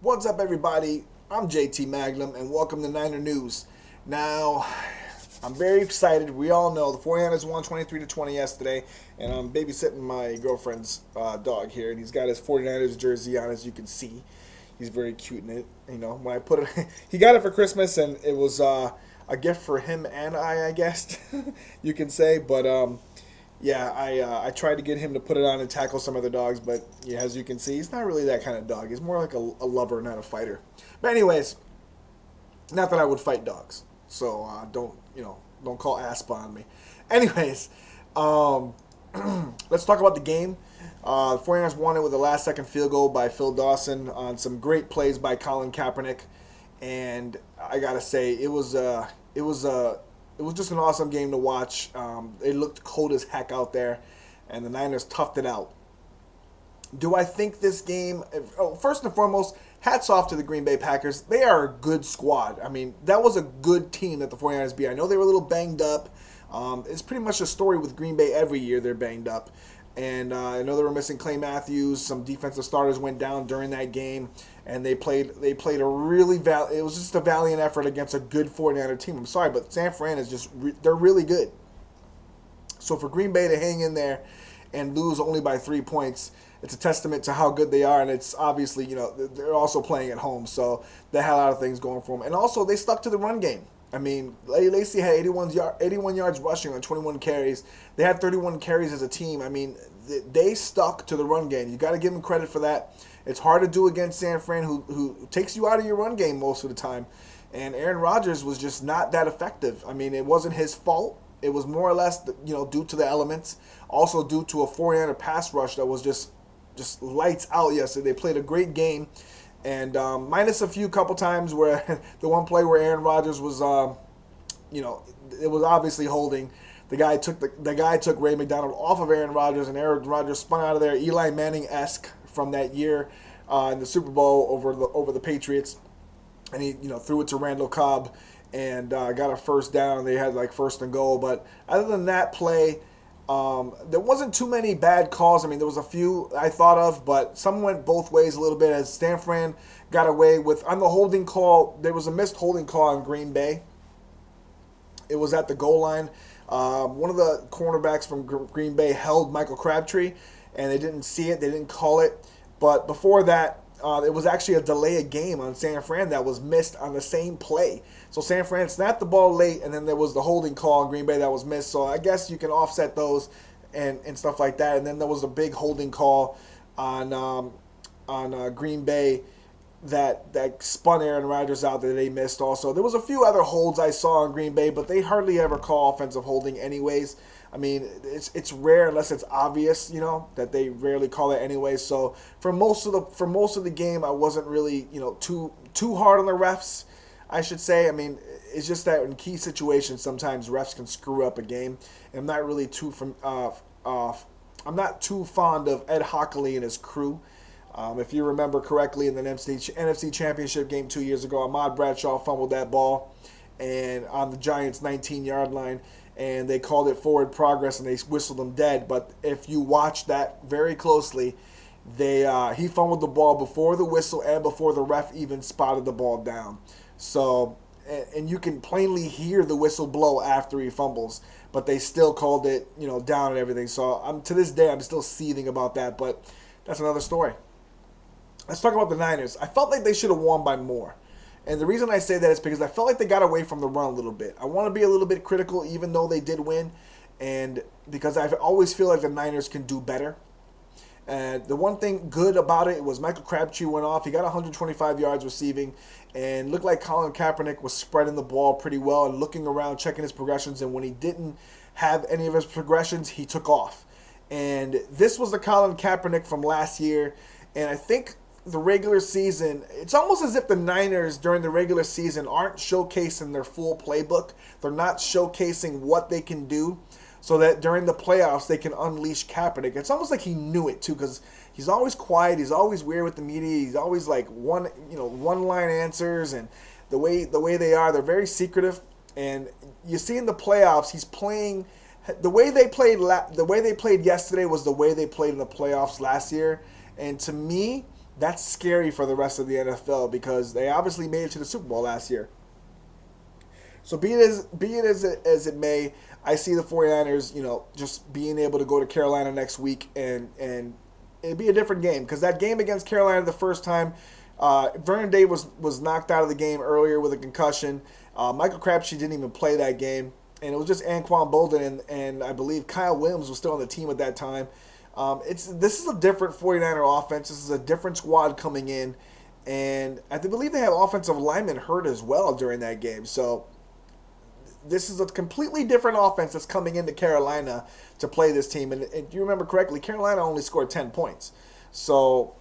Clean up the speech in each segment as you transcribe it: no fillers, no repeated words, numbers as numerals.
What's up, everybody? I'm JT Magnum, and welcome to Niner News. Now, I'm very excited. We all know the 49ers won 23-20 yesterday, and I'm babysitting my girlfriend's dog here, and he's got his 49ers jersey on, as you can see. He's very cute in it. You know, when I put it, he got it for Christmas, and it was a gift for him and I guess you can say. But yeah, I tried to get him to put it on and tackle some other dogs, but yeah, as you can see, he's not really that kind of dog. He's more like a lover, not a fighter. But anyways, not that I would fight dogs, so don't call Aspa on me. Anyways, um, let's talk about the game. The 49ers won it with a last second field goal by Phil Dawson on some great plays by Colin Kaepernick, and I gotta say it was just an awesome game to watch. It looked cold as heck out there, and the Niners toughed it out. Do I think this game? Oh, first and foremost, hats off to the Green Bay Packers. They are a good squad. I mean, that was a good team that the 49ers beat. I know they were a little banged up. It's pretty much a story with Green Bay every year. They're banged up. And I know they were missing Clay Matthews. Some defensive starters went down during that game, and they played a really it was just a valiant effort against a good 49er team. I'm sorry, but San Fran is just they're really good. So for Green Bay to hang in there and lose only by 3 points, it's a testament to how good they are, and it's obviously they're also playing at home, so they had a lot of things going for them. And also they stuck to the run game. I mean, Lacey had 81 yards rushing on 21 carries. They had 31 carries as a team. I mean, they stuck to the run game. You got to give them credit for that. It's hard to do against San Fran, who takes you out of your run game most of the time. And Aaron Rodgers was just not that effective. I mean, it wasn't his fault. It was more or less, due to the elements. Also due to a 49er pass rush that was just lights out yesterday. They played a great game. And minus a few couple times where the one play where Aaron Rodgers was, it was obviously holding. The guy took Ray McDonald off of Aaron Rodgers, and Aaron Rodgers spun out of there, Eli Manning-esque from that year in the Super Bowl over the Patriots, and he threw it to Randall Cobb and got a first down. They had like first and goal, but other than that play. There wasn't too many bad calls. I mean, there was a few I thought of, but some went both ways a little bit as San Fran got away with. On the holding call, there was a missed holding call on Green Bay. It was at the goal line. One of the cornerbacks from Green Bay held Michael Crabtree, and they didn't see it. They didn't call it. But before that, it was actually a delay of game on San Fran that was missed on the same play. So San Fran snapped the ball late, and then there was the holding call on Green Bay that was missed. So I guess you can offset those and stuff like that. And then there was a big holding call on Green Bay that spun Aaron Rodgers out that they missed also. There was a few other holds I saw in Green Bay, but they hardly ever call offensive holding anyways. I mean, it's rare unless it's obvious, that they rarely call it anyway. So for most of the game, I wasn't really, too hard on the refs, I should say. I mean, it's just that in key situations, sometimes refs can screw up a game. And I'm not really I'm not too fond of Ed Hockley and his crew. If you remember correctly, in the NFC Championship game 2 years ago, Ahmad Bradshaw fumbled that ball and on the Giants' 19-yard line, and they called it forward progress, and they whistled him dead. But if you watch that very closely, he fumbled the ball before the whistle and before the ref even spotted the ball down. So, and you can plainly hear the whistle blow after he fumbles, but they still called it, down and everything. So to this day, I'm still seething about that, but that's another story. Let's talk about the Niners. I felt like they should have won by more. And the reason I say that is because I felt like they got away from the run a little bit. I want to be a little bit critical even though they did win. And because I always feel like the Niners can do better. And the one thing good about it was Michael Crabtree went off. He got 125 yards receiving and looked like Colin Kaepernick was spreading the ball pretty well and looking around, checking his progressions. And when he didn't have any of his progressions, he took off. And this was the Colin Kaepernick from last year. And I think the regular season, it's almost as if the Niners during the regular season aren't showcasing their full playbook. They're not showcasing what they can do so that during the playoffs they can unleash Kaepernick. It's almost like he knew it too, because he's always quiet, he's always weird with the media, he's always like one line answers, and the way they are, they're very secretive. And you see in the playoffs, he's playing the way they played yesterday was the way they played in the playoffs last year. And to me, that's scary for the rest of the NFL because they obviously made it to the Super Bowl last year. So be it as it may, I see the 49ers, just being able to go to Carolina next week and it'd be a different game because that game against Carolina the first time, Vernon Day was knocked out of the game earlier with a concussion. Michael Crabtree didn't even play that game, and it was just Anquan Bolden and I believe Kyle Williams was still on the team at that time. This is a different 49er offense. This is a different squad coming in, and I believe they have offensive linemen hurt as well during that game. So this is a completely different offense that's coming into Carolina to play this team. And if you remember correctly, Carolina only scored 10 points. So,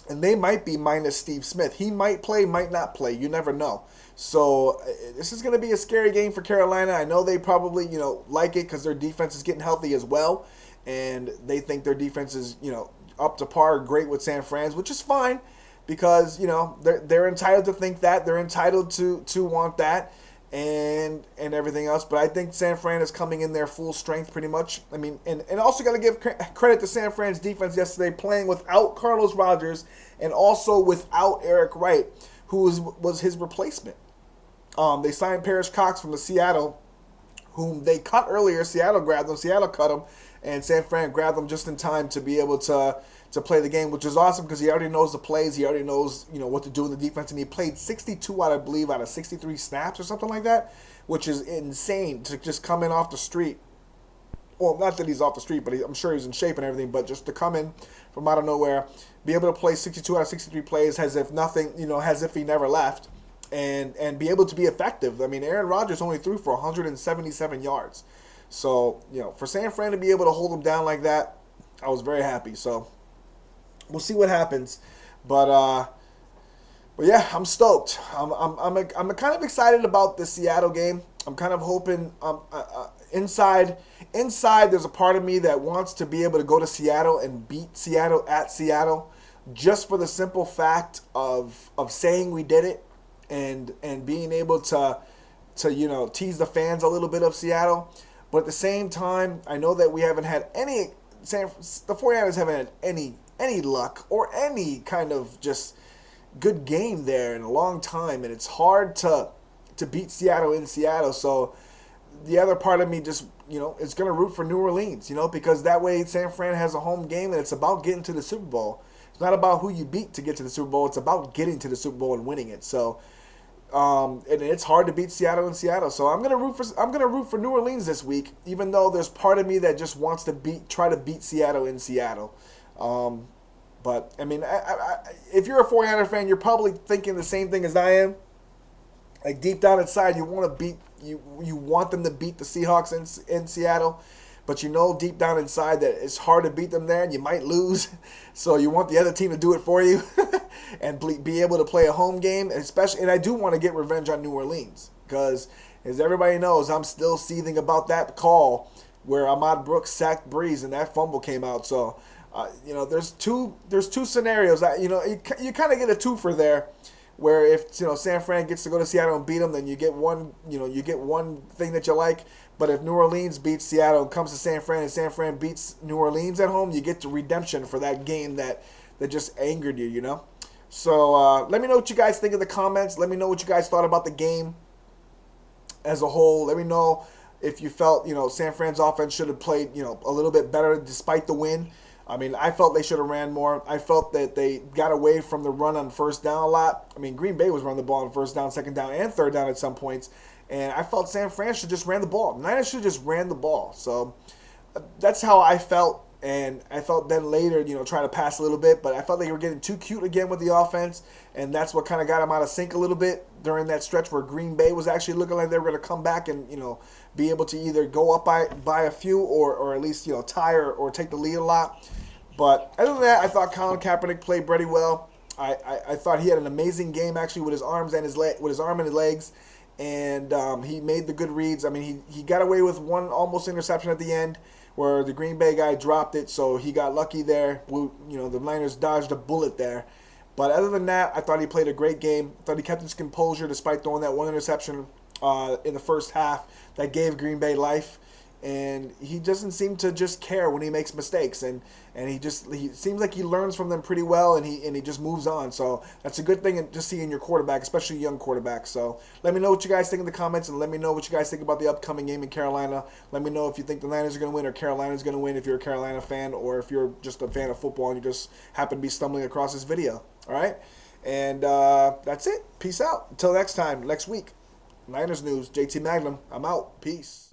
and they might be minus Steve Smith. He might play, might not play. You never know. So this is going to be a scary game for Carolina. I know they probably, like it because their defense is getting healthy as well. And they think their defense is, up to par, great with San Fran's, which is fine because, they're entitled to think that. They're entitled to want that. And everything else. But I think San Fran is coming in there full strength pretty much. I mean, and also got to give credit to San Fran's defense yesterday playing without Carlos Rogers and also without Eric Wright, who was his replacement. They signed Parrish Cox from the Seattle, whom they cut earlier. Seattle grabbed him. Seattle cut him. And San Fran grabbed him just in time to be able to play the game, which is awesome because he already knows the plays. He already knows, what to do in the defense. And he played 62 out of 63 snaps or something like that, which is insane to just come in off the street. Well, not that he's off the street, but I'm sure he's in shape and everything. But just to come in from out of nowhere, be able to play 62 out of 63 plays as if nothing, as if he never left, and be able to be effective. I mean, Aaron Rodgers only threw for 177 yards. So, for San Fran to be able to hold him down like that, I was very happy. So, we'll see what happens, but yeah, I'm stoked. I'm kind of excited about the Seattle game. I'm kind of hoping inside there's a part of me that wants to be able to go to Seattle and beat Seattle at Seattle, just for the simple fact of saying we did it and being able to tease the fans a little bit of Seattle. But at the same time, I know that we haven't had the 49ers haven't had any luck or any kind of just good game there in a long time, and it's hard to beat Seattle in Seattle. So the other part of me just is going to root for New Orleans, because that way San Fran has a home game and it's about getting to the Super Bowl. It's not about who you beat to get to the Super Bowl. It's about getting to the Super Bowl and winning it. So and it's hard to beat Seattle in Seattle. So I'm gonna root for New Orleans this week, even though there's part of me that just wants to try to beat Seattle in Seattle. But I mean, if you're a 49er fan, you're probably thinking the same thing as I am. Like deep down inside, you want them to beat the Seahawks in Seattle, but deep down inside that it's hard to beat them there, and you might lose. So you want the other team to do it for you, and be able to play a home game, and I do want to get revenge on New Orleans because, as everybody knows, I'm still seething about that call where Ahmad Brooks sacked Breeze and that fumble came out. So. There's two scenarios that you kind of get a twofer there, where if San Fran gets to go to Seattle and beat them, then you get one thing that you like. But if New Orleans beats Seattle and comes to San Fran and San Fran beats New Orleans at home, you get the redemption for that game that just angered you. So let me know what you guys think in the comments. Let me know what you guys thought about the game as a whole. Let me know if you felt San Fran's offense should have played a little bit better despite the win. I mean, I felt they should have ran more. I felt that they got away from the run on first down a lot. I mean, Green Bay was running the ball on first down, second down, and third down at some points. And I felt San Fran should just ran the ball. Niners should just ran the ball. So that's how I felt. And I felt then later, trying to pass a little bit. But I felt they were getting too cute again with the offense. And that's what kind of got them out of sync a little bit during that stretch where Green Bay was actually looking like they were going to come back and, be able to either go up by a few or at least, tie or take the lead a lot. But other than that, I thought Colin Kaepernick played pretty well. I thought he had an amazing game actually with his arms and with his arm and his legs, and he made the good reads. I mean, he got away with one almost interception at the end where the Green Bay guy dropped it, so he got lucky there. The Niners dodged a bullet there. But other than that, I thought he played a great game. I thought he kept his composure despite throwing that one interception in the first half that gave Green Bay life. and he doesn't seem to just care when he makes mistakes, and he seems like he learns from them pretty well, and he just moves on. So that's a good thing to see in your quarterback, especially young quarterback. So let me know what you guys think in the comments, and let me know what you guys think about the upcoming game in Carolina. Let me know if you think the Niners are going to win or Carolina's going to win, if you're a Carolina fan, or if you're just a fan of football and you just happen to be stumbling across this video. All right, and that's it. Peace out. Until next time, next week. Niners news. JT Magnum. I'm out. Peace.